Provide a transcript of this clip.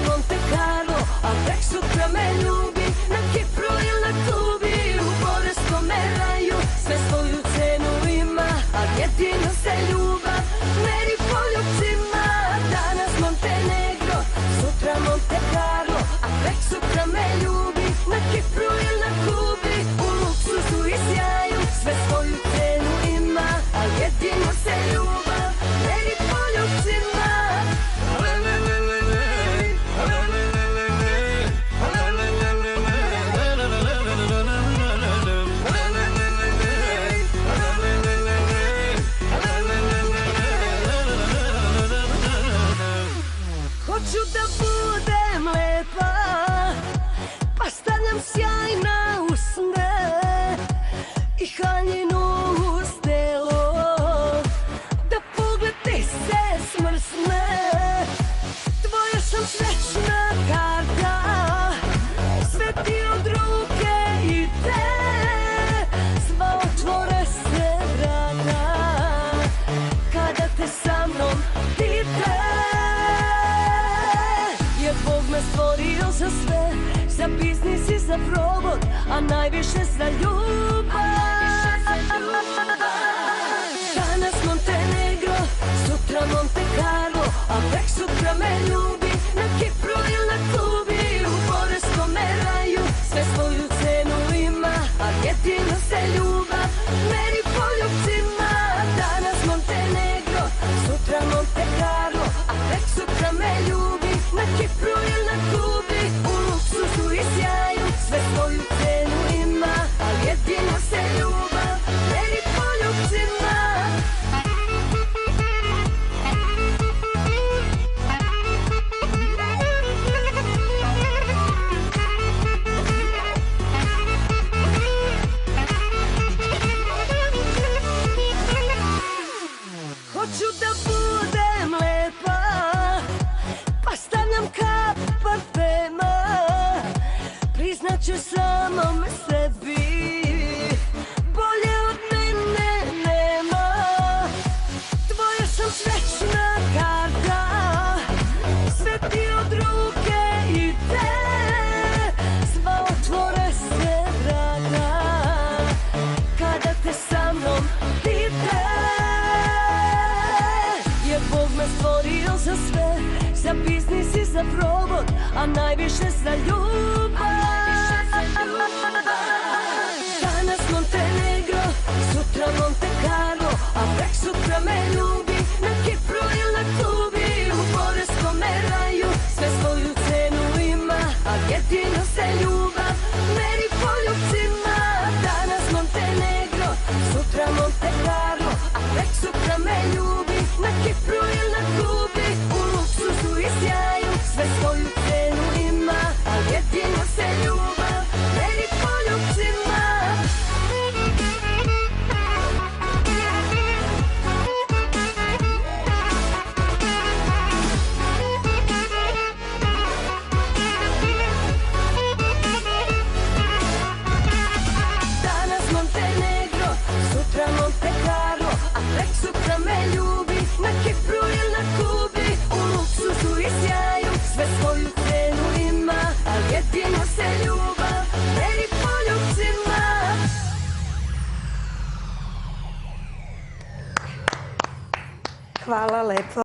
Monte Carlo, a tek sutra me ljubi, na Kipru ili na Kubi, u Boreskom raju, sve svoju cenu ima, a jedino se ljubav meri po ljubcima. Danas Montenegro, sutra Monte Carlo, a tek sutra me ljubi, na Kipru ili na Kubi, u luksuzu i sjaju, sve svoju cenu ima, a jedino se ljubav meri po ljubcima. Hoću da budem lepa, pa stavljam sjaj na usne i haljinu uz telo, da pogled ti se smrsne. Tvoja sam srećna karta, sve ti od ruke ide, sva otvore se vrata, kada te sa mnom ide. Bog me stvorio za sve, za biznis i za provod, a najviše za ljubav. Danas Montenegro, sutra Monte Carlo, a tek sutra me ljubi, na Kipru ili na Kubi, u Boreskom raju, sve svoju cenu ima, a jedino se ljubav meri po ljubcima. Danas Montenegro, sutra Monte Carlo, a tek sutra me ljubi, na Kipru ili na Kubi, u luksuzu i sjaju, sve svoju cenu ima, a jedino se ljubav meri po ljubcima. Hoću da budem lepa, pa stavljam kap parfema, priznaću samom sebi, bolje od mene nema. Tvoja sam srećna karta, sve ti od ruke ide, sva otvore se vrata, kada te sa mnom ide. Bog me stvorio za sve, za biznis i za provod, a najviše za ljubav. Danas Montenegro, sutra Monte Carlo, a tek sutra me ljubi, na Kipru ili na Kubi, u Boreskom raju, sve svoju cenu ima, a jedino se ljubav meri po ljubcima. Danas Montenegro, sutra Monte Carlo, a tek sutra me ljubi, na Kipru ili na Kubi, u luksuzu i sjaju, sve svoju cenu ima, a jedino se ljubav meri po ljubcima. Danas Montenegro, sutra Monte Carlo, a tek sutra me ljubi, na Kipru ili na Kubi, u luksuzu i sjaju, sve svoju cenu ima, a jedino se ljubav meri po ljubcima. Hvala lepo.